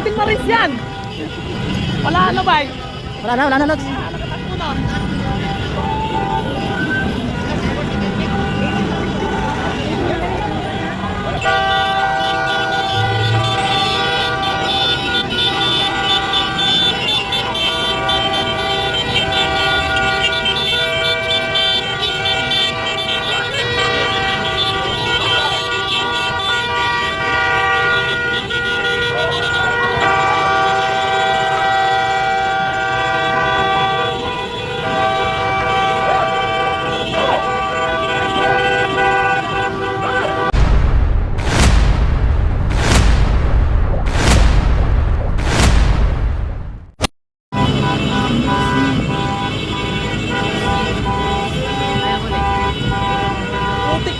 18 Marines yan. Wala ano ba? Wala na, Lods. Nakatakbo na.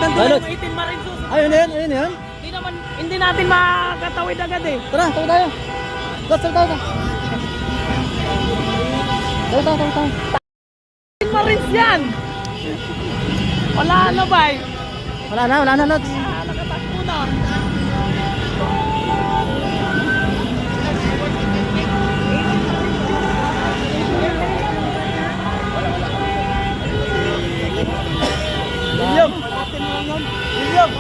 Nandun ang 18 Marines. Ayun yan. Hindi natin makakatawid agad eh. Tara, tawid tayo. Lods, tawid. Tawid. 18 Marines yan. Wala ano ba? Wala na, Lods. Nakatakbo na. William.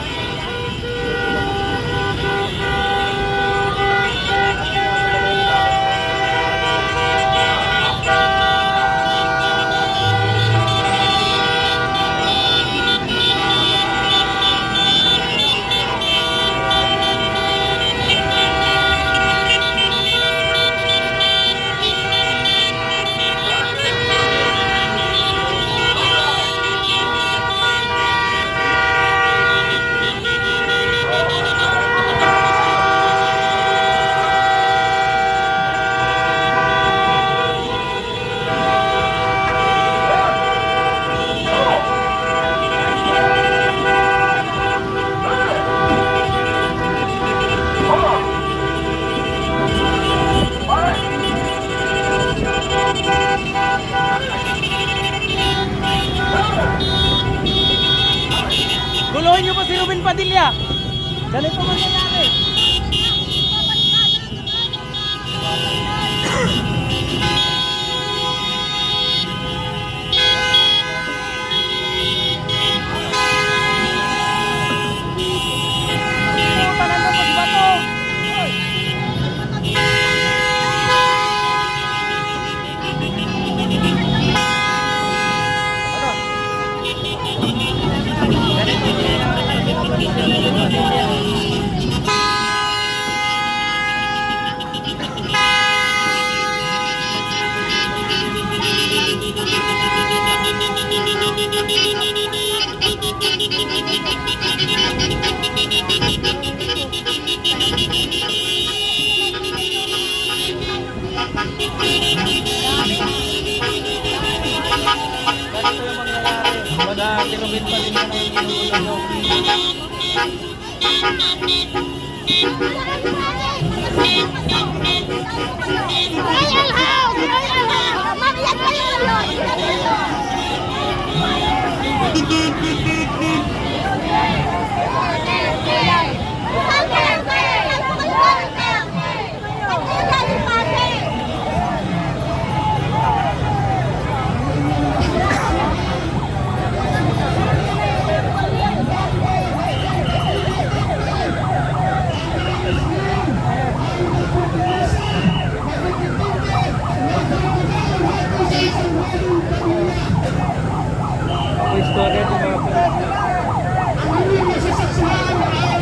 Guluhin niyo pa si Ruben Padilla. Ganito mangyayari. Ruben Padilla na yung istorya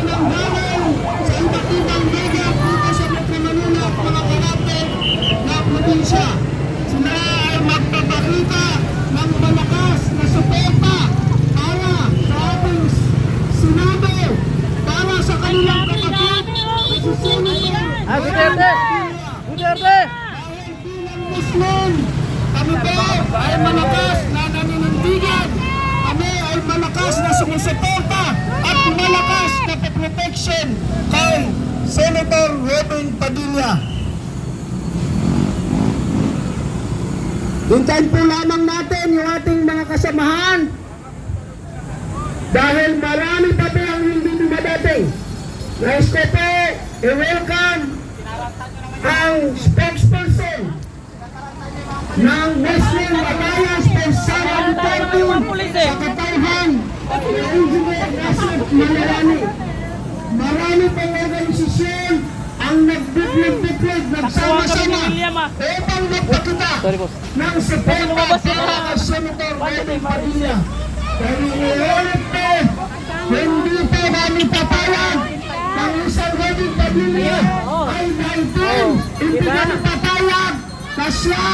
ng mga probinsya. Sila ay magpapakita ng malakas na suporta para sa ating Senado, para sa kanilang kapatid na si Senator Duterte! Dahil bilang Muslim, kami po ay malakas na naninindigan, kami ay malakas na sumusuporta at malakas na protection kay Senator Ruben Padilla. Hintayin po lamang natin yung ating mga kasamahan dahil marami pa po ang hindi dumadating. Nais ko po i-welcome ang spokesperson ng Muslim Alliance for Sara Duterte sa katauhan ni Engineer Nasib Malarani. Marami pang organisasyon ang nagdiklig-diklig, nagsama-sama upang magpakita Sorry, boss. ng suporta para kay Senator Robin Padilla. Pero iulit ko, hindi po kami papayag ng isang Robin Padilla ay 19. Hindi kami papayag na siya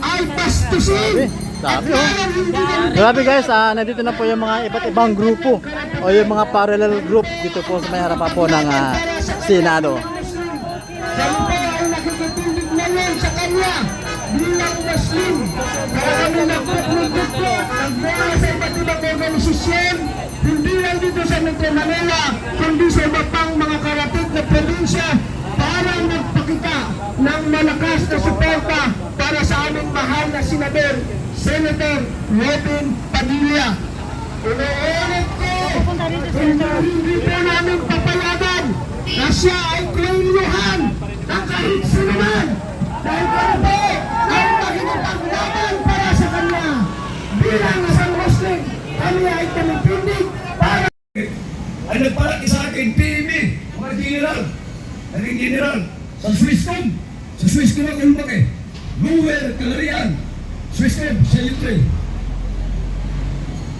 ay pastusin. Sabi, oh. Grabe guys, nandito na po yung mga iba't ibang grupo o yung mga parallel group dito po sa may harapan po ng Senado. Kami po ay nakikitilig ngayon sa kanya bilang Muslim. Kaya kami nagpupulot po, nagmula sa iba't ibang organisasyon, hindi lang dito sa Metro Manila, kundi sa iba pang mga karatig na probinsya para magpakita ng malakas na suporta para sa aming mahal na senador, Senator Robin Padilla. Ulit ko, hindi po namin papayagan na siya ay kailuhan ng kahit sino man. Dahil kami po ay nakikipaglaban para sa kanya. Bilang isang Muslim, kami ay tumitindig para ay nagpalaki sa akin, PME, mga general, naging general, sa Swisscom. Sa Swisscom ako lumaki. Lower, Calarian, Swisscom, sa Ukraine.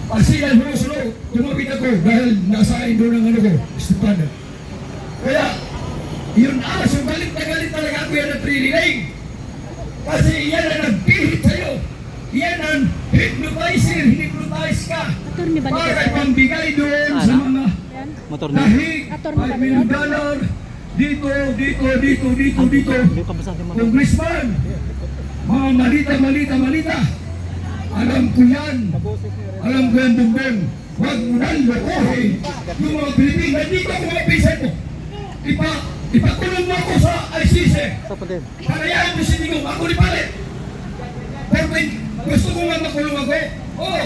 Pasilan mo sulo, tumapit ako dahil nasa akin doon ang ano ko, Estepana. Kaya, yun so galit na galit talaga ako yan at trililing. Kasi yan ang nagpihit sa'yo. Yan ang hypnotizer, hypnotize ka. Para pambigay doon sa mga Motor na. dahig, $5 million, dito. Hindi ka basa din mo. Congressman, mga malita. Alam ko yan. Alam ko yan, Bongbong. Huwag mo nang lokohin yung mga Pilipino. Nandito ako mga pisa ko. Ipakulong mo ako sa ICC. Sa pa din. Panayahan mo sinigong ako ni Palit. Pero gusto ko nga makulong ako. Oo.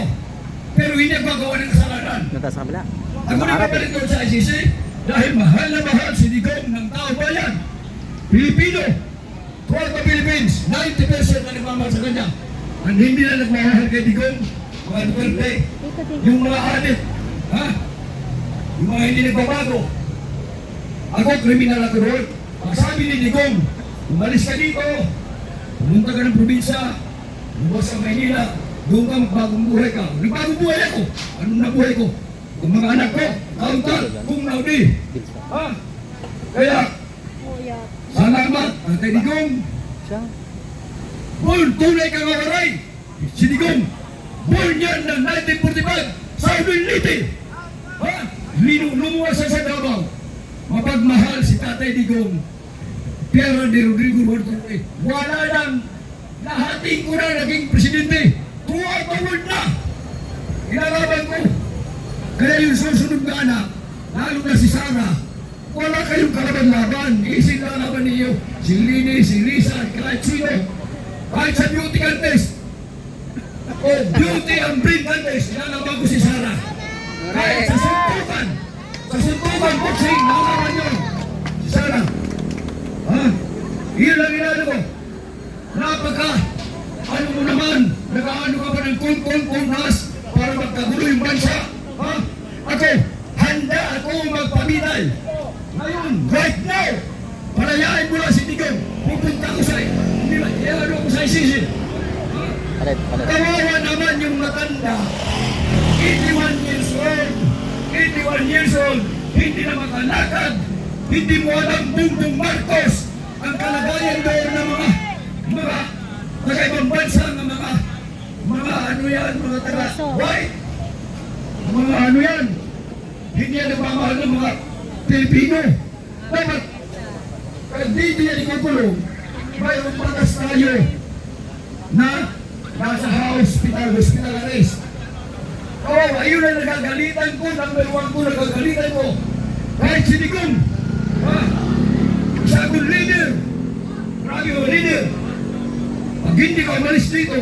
Pero hindi ako gagawa ng kasalanan. Nata sa kabila. Ako ni Palit doon sa ICC dahil mahal na mahal si Digong ng tao bayan. Pilipino. Throughout the Philippines, 90% na nagmamahal sa kanya. Ang hindi na nagmamahal kay Digong, mga Duterte, yung mga adik, ha? Yung mga hindi nagbabago. Ako, kriminal ako doon. Ang sabi ni Digong, umalis ka dito, pumunta ka ng probinsya, lumabas sa Maynila, doon ka magbagong buhay ka. Nagbagong buhay ako. Anong nabuhay ko? Ang mga anak ko, kauntal, kung naudi. Ha? Kaya, salamat, Tatay Digong. Siya. Bull, tunay kang awaray. Si Digong, bull niyan ng 1945 sa Unility. Ha? Lumuwas sa Davao. Mapagmahal si Tatay Digong. Pero ni Rodrigo Duterte, wala nang nahating ko na naging presidente. Throughout the world na. Inaraban ko. Kaya yung susunod na anak, lalo na si Sara, wala kayong kalaban-laban. Isin lang laban ninyo. Si Lini, si Risa, kahit sino. Kahit sa beauty contest. O beauty and brain contest, nalaban ko si Sara. Kahit sa suntukan boxing, nalaban yun. Si Sara. Ha? Iyon lang inano ko. Ano mo naman, nakaano ka pa ng kun-kun-kunas para magkagulo yung bansa. Ha? Ako, handa ako magpamilay. Ngayon, right now, palayain mo lang si Digong. Pupunta ko sa ano ko sa ICC. Palit. Kawawa naman yung matanda. 81 years old, hindi na makalakad. Hindi mo alam Bongbong Marcos ang kalagayan doon ng mga taga-ibang bansa ng mga ano yan, mga taga-white. Mga ano yan. Hindi yan nagmamahal ng mga Pilipino. Dapat, dito yan ikukulong, mayroong patas tayo na nasa hospital arrest. Ayun ang nagagalitan ko, number 1 ko nagagalitan ko. Kahit si Digong, isa akong leader, radio leader. Pag hindi ka umalis dito,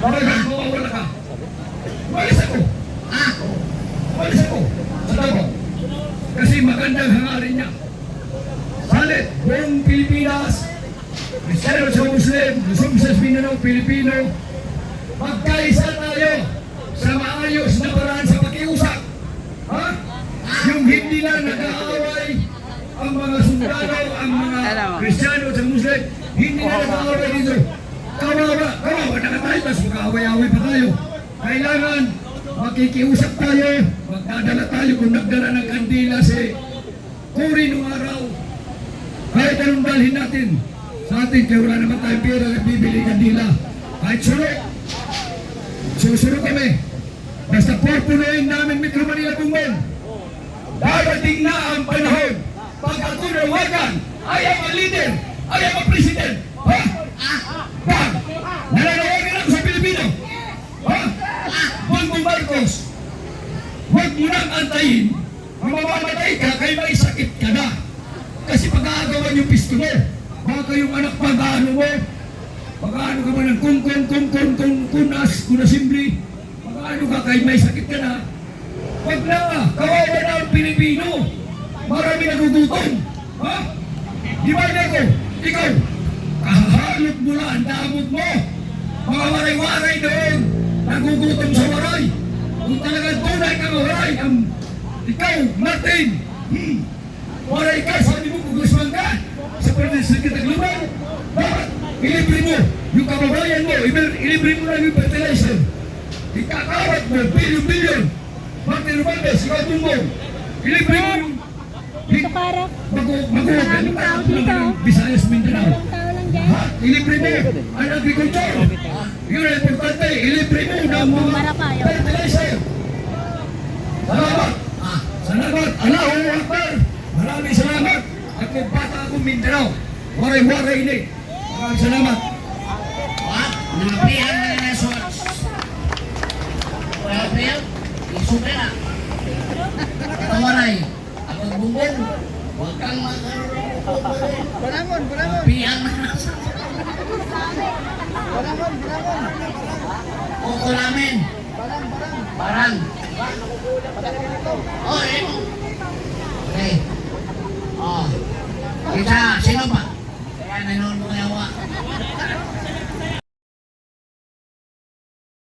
talagang mawawala ka. Umalis ako. Umalis ako. Sa Davao. Kasi maganda ang hangarin niya. Salit, buong Pilipinas, Kristiyano sa Muslim, Luzon, Visayas, Mindanao, Pilipino, magkaisa tayo sa maayos na paraan sa pakiusap. Ha? Yung hindi na nag-aaway ang mga sundalo, ang mga Kristiyano sa Muslim, hindi na nag-aaway dito. Kawawa na tayo, tapos mag-aaway-aaway pa tayo. Kailangan makikiusap tayo, magdadala tayo kung nagdala ng kandila si Cory nung araw. Kahit anong dalhin natin sa atin, kaya wala naman tayong pera at bibili kandila. Kahit surok, susurok kami. Basta pupunuin namin Metro Manila Bumbon. Darating na ang panahon pag ako nawagan, I am a leader, I am a president. Ha? Bang! Nananawagan ako sa Pilipino. Ha? Bongbong Marcos, huwag mo nang antayin, mamamatay ka kaya may sakit ka na. Kasi pag-aagawan yung pisto mo, baka yung anak pag-ano mo, pag-ano ka ba ng kunasimli, pag-ano ka kaya may sakit ka na. Wag na, kawawa na ang Pilipino. Marami nagugutom. Ha? Di ba ako? Ikaw, kahalot mo na ang damot mo. Mga waray-waray doon, nagugutom sa waray. Kung talagang tunay kang waray, ikaw, Martin, waray ka, sabi mo kugusman ka sa Pagdisig at Global. Bakit? Ilibre mo yung kababayan mo, ilibre mo lang yung fertilizer. Ikakawat mo, bilyon-bilyon. Martin Romandes, ikaw tumbong. Ilibre mo yung Maraming tao dito. Visayas, Mindanao. Walang tao lang dyan. Ha? Ilibre mo ang agriculture. Yun ang importante. Ilibre mo ng mga fertilizer. Salamat. Salamat. Allahu Akbar. Maraming salamat. At kung bata akong Mindanao, waray-waray ini. Maraming salamat. Napihan na na source. Well, isubre na. Katawaray. Ako bumbong. Huwag kang Balangon, balangon. napihan na na. Balangon, balangon. Kuko namin. Parang. Oh,